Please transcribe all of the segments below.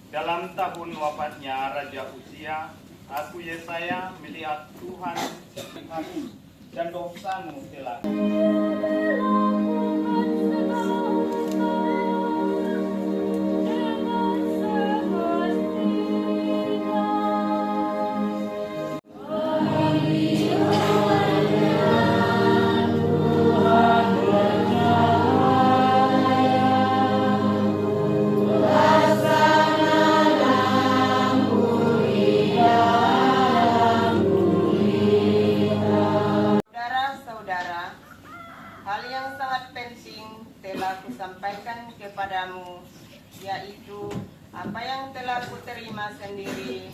Dalam tahun wafatnya Raja Uzia, aku Yesaya melihat Tuhan dan dosamu telah hal yang sangat penting telah kusampaikan kepadamu, yaitu apa yang telah kuterima sendiri,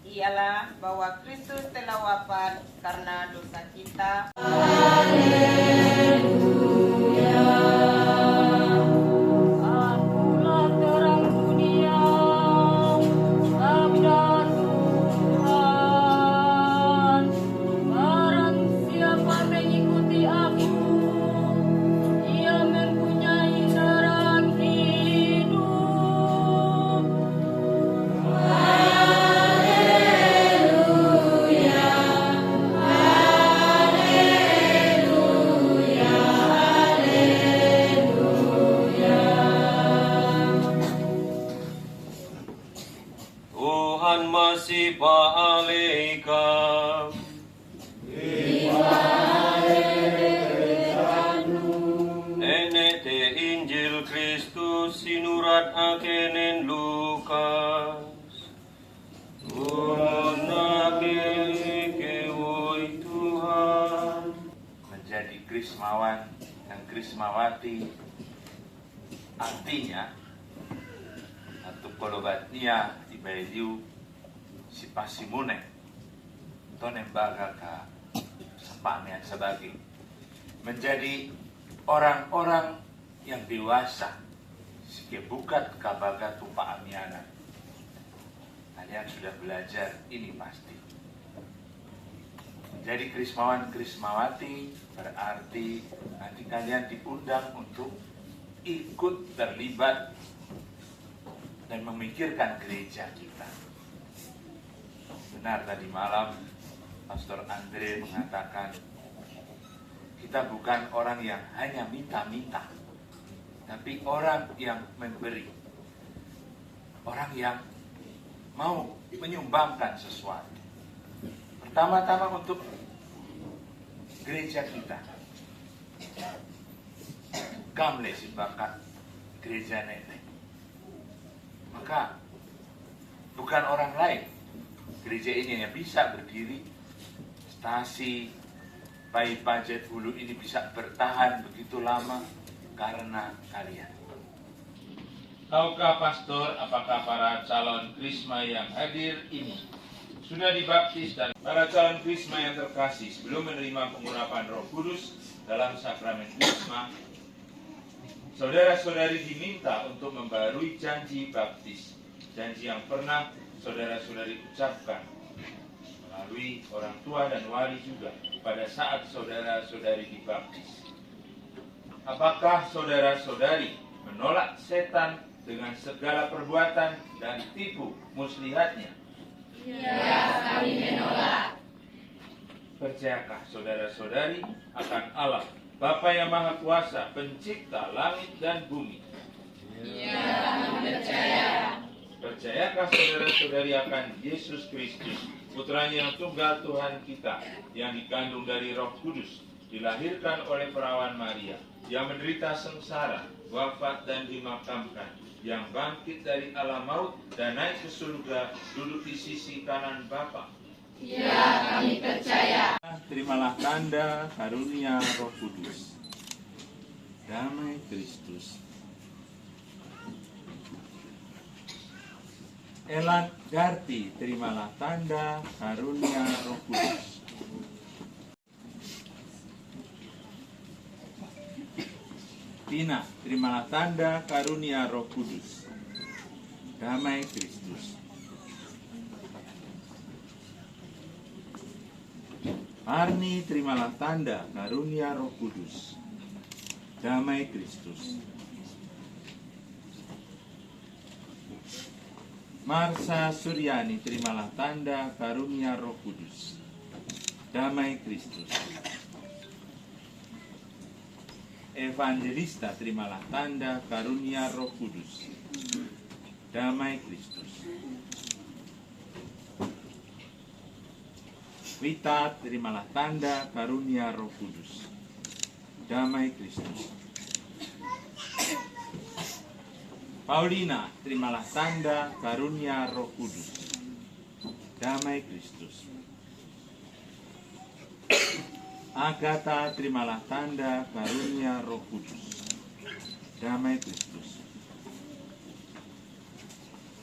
ialah bahwa Kristus telah wafat karena dosa kita. Akulah terang dunia, sabda Tuhan. Barang siapa mengikuti aku, ia mempunyai terang hidup. Haleluya, haleluya, haleluya. Tuhan masih baalika. Enek te Injil Kristus sinurat akenen Lukas. Gunake kewoi Tuhan. menjadi Krismawan dan Krismawati, artinya atau kolobatnia di Bayu si pasimune tonembaga ka sepamian sebagai menjadi orang-orang yang dewasa sike bukat kabaga tupa amiana. Kalian sudah belajar ini pasti. Menjadi Krismawan Krismawati berarti nanti kalian diundang untuk ikut terlibat dan memikirkan gereja kita. Benar tadi malam Pastor Andre mengatakan kita bukan orang yang hanya minta-minta, tapi orang yang memberi, orang yang mau menyumbangkan sesuatu. Pertama-tama untuk gereja kita. Gamle si bakat gereja nenek. Maka bukan orang lain. Gereja ini yang bisa berdiri, stasi Pai Pajet Hulu ini bisa bertahan begitu lama karena kalian. Tahukah Pastor, apakah para calon Krisma yang hadir ini sudah dibaptis dan para calon Krisma yang terkasih sebelum menerima pengurapan Roh Kudus dalam sakramen Krisma, saudara-saudari diminta untuk membarui janji baptis, janji yang pernah saudara-saudari ucapkan melalui orang tua dan wali juga pada saat saudara-saudari dibaptis. Apakah saudara-saudari menolak setan dengan segala perbuatan dan tipu muslihatnya. Ya, kami menolak. Percayakah saudara-saudari akan Allah, Bapa yang Maha Kuasa, pencipta langit dan bumi? Ya, kami percaya. Percayakah saudara-saudari akan Yesus Kristus, Putranya yang tunggal Tuhan kita, yang dikandung dari Roh Kudus, dilahirkan oleh perawan Maria, yang menderita sengsara, wafat dan dimakamkan, yang bangkit dari alam maut dan naik ke surga, duduk di sisi kanan Bapa? Ya, kami percaya. Terimalah tanda karunia Roh Kudus. Damai Kristus. Elat Garti, terimalah tanda karunia Roh Kudus. Tina, terimalah tanda karunia Roh Kudus. Damai Kristus. Arni, terimalah tanda karunia Roh Kudus. Damai Kristus. Marsa Suryani, terimalah tanda karunia Roh Kudus. Damai Kristus. Evangelista, terimalah tanda karunia Roh Kudus. Damai Kristus. Rita, terimalah tanda karunia Roh Kudus. Damai Kristus. Paulina, terimalah tanda karunia Roh Kudus. Damai Kristus. Agatha, terimalah tanda karunia Roh Kudus. Damai Kristus.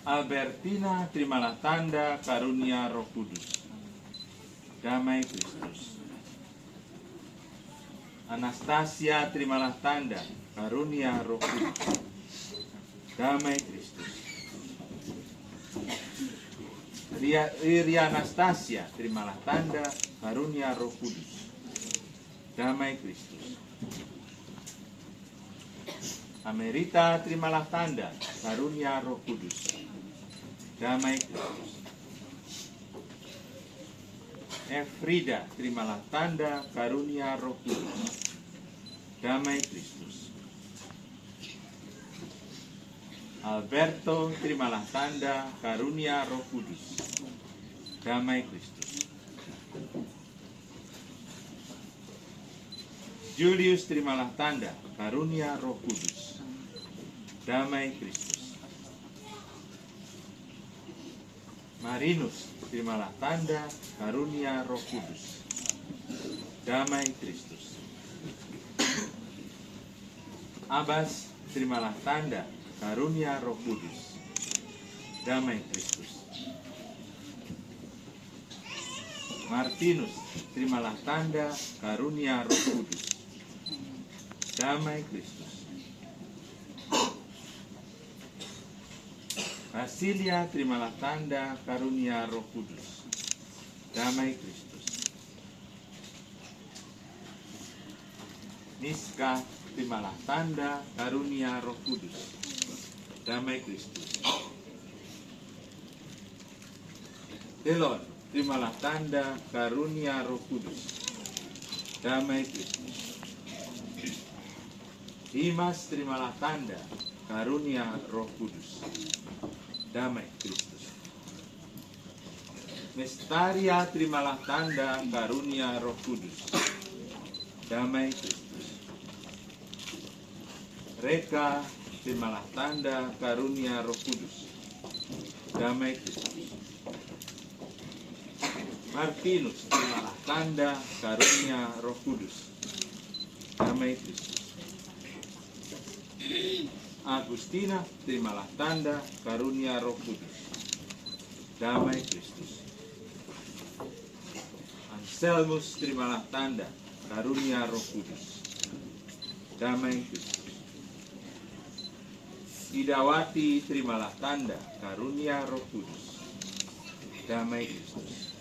Albertina, terimalah tanda karunia Roh Kudus. Damai Kristus. Anastasia, terimalah tanda karunia Roh Kudus. Damai Kristus. Ria Anastasia, terimalah tanda karunia Roh Kudus. Damai Kristus. Amerita, terimalah tanda karunia Roh Kudus. Damai Kristus. Efrida, terimalah tanda karunia Roh Kudus. Damai Kristus. Alberto, terimalah tanda karunia Roh Kudus. Damai Kristus. Julius, terimalah tanda karunia Roh Kudus. Damai Kristus. Marinus, terimalah tanda karunia Roh Kudus. Damai Kristus. Abbas, terimalah tanda karunia Roh Kudus. Damai Kristus. Martinus, terimalah tanda karunia Roh Kudus. Damai Kristus. Basilia, terimalah tanda karunia Roh Kudus. Damai Kristus. Niska, terimalah tanda karunia Roh Kudus. Damai Kristus. Delon, terimalah tanda karunia Roh Kudus. Damai Kristus. Dimas, terimalah tanda karunia Roh Kudus. Damai Kristus. Mestaria, terimalah tanda karunia Roh Kudus. Damai Kristus. Reka, terimalah tanda karunia Roh Kudus. Damai Kristus. Martinus, terimalah tanda karunia Roh Kudus. Damai Kristus. Agustina, terimalah tanda karunia Roh Kudus. Damai Kristus. Anselmus, terimalah tanda karunia Roh Kudus. Damai Kristus. Idawati, terimalah tanda karunia Roh Kudus. Damai Kristus.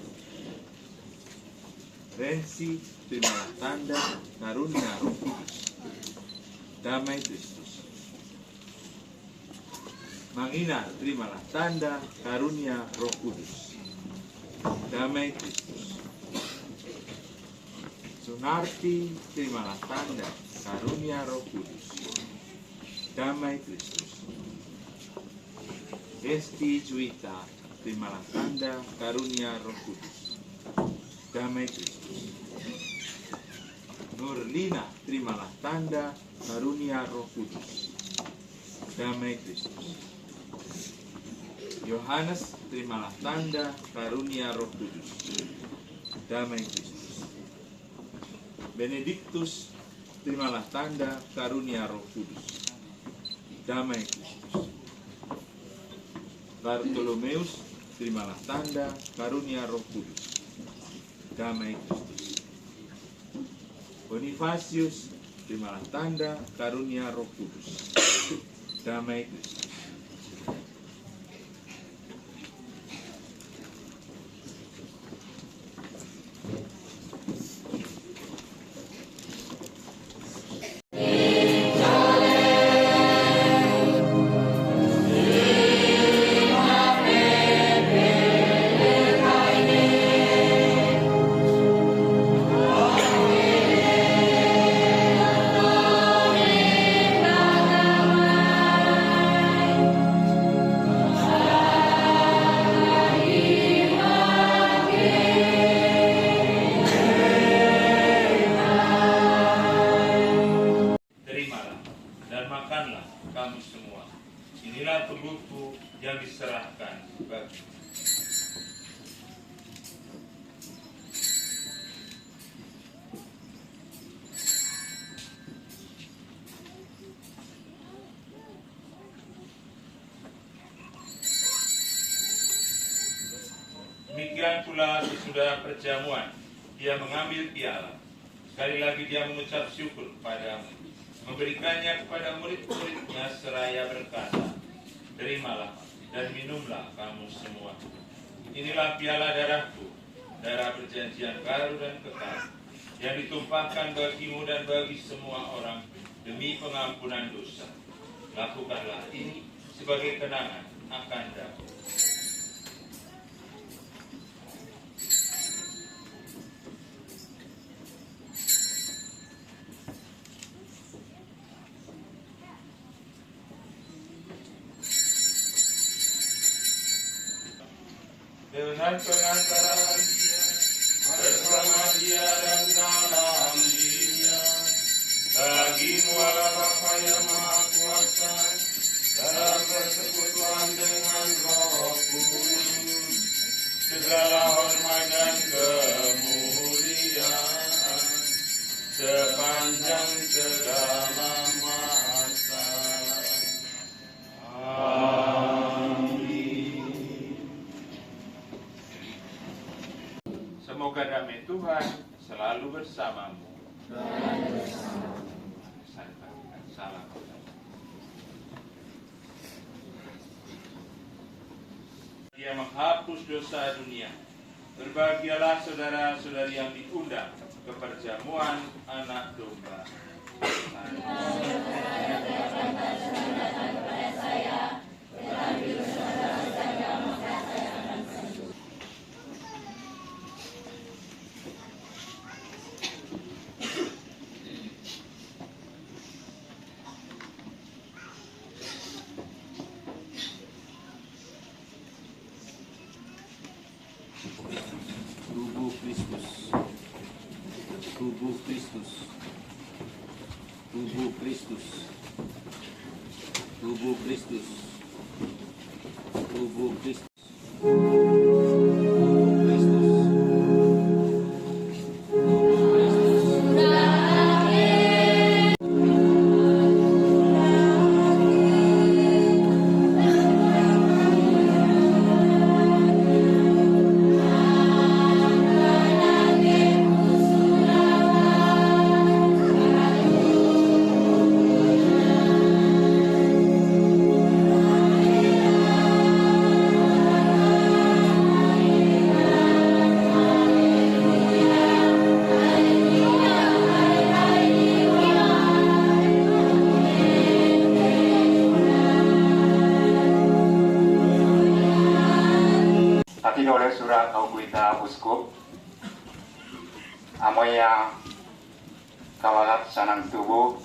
Rensi, terimalah tanda karunia Roh Kudus. Damai Kristus. Mangina, terimalah tanda karunia Roh Kudus. Damai Kristus. Sunarti, terimalah tanda karunia Roh Kudus. Damai Kristus. Esti Juwita, terimalah tanda karunia Roh Kudus. Damai Kristus. Nurlina, terimalah tanda karunia Roh Kudus. Damai Kristus. Yohanes, terimalah tanda karunia Roh Kudus. Damai Kristus. Benediktus, terimalah tanda karunia Roh Kudus. Damai Kristus. Bartolomeus, terimalah tanda karunia Roh Kudus. Damai Kristus. Bonifasius, terimalah tanda karunia Roh Kudus. Damai Kristus. Kamu semua, inilah tubuhku yang diserahkan bagi. Demikian pula sesudah perjamuan, dia mengambil piala. Sekali lagi dia mengucap syukur padamu, memberikannya kepada murid-muridnya seraya berkata, terimalah dan minumlah kamu semua. Inilah piala darahku, darah perjanjian baru dan kekal, yang ditumpahkan bagimu dan bagi semua orang demi pengampunan dosa. Lakukanlah ini sebagai kenangan akan aku. Dengan pengantaran dia, bersama dia dan dalam dia, bagimu Allah Bapa yang Maha Kuasa, dalam persekutuan dengan Roh Kudus, segala hormat dan kemuliaan sepanjang segala masa. Semoga damai Tuhan selalu bersamamu. Salam. Dia menghapus dosa dunia. Berbahagialah saudara-saudari yang diundang ke perjamuan Anak Domba. Tubuh Kristus, tubuh Kristus, tubuh Kristus, tubuh Kristus, tubuh Kristus. oleh surat au kuita uskup amoya kawalat sanang tubuh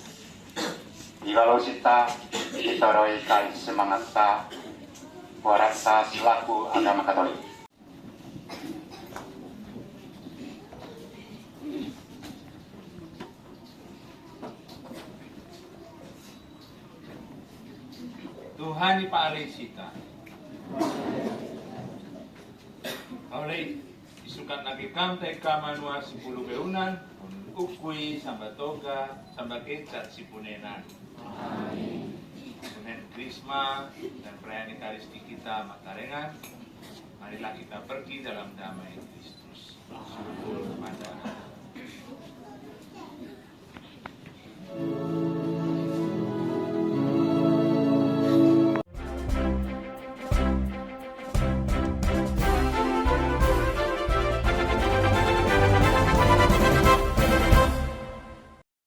Iwalau sita ditoroi kai semangat ta warat ta selaku agama Katolik. Tuhan ipaari sita. Oleh isukan lagi kamte kamanua 10 beunan ukui sambatoga sambakecat sipunenan. Punen Krisma dan perayaan Ekaristi kita Makarengan. Marilah kita pergi dalam damai Kristus. Syukur pada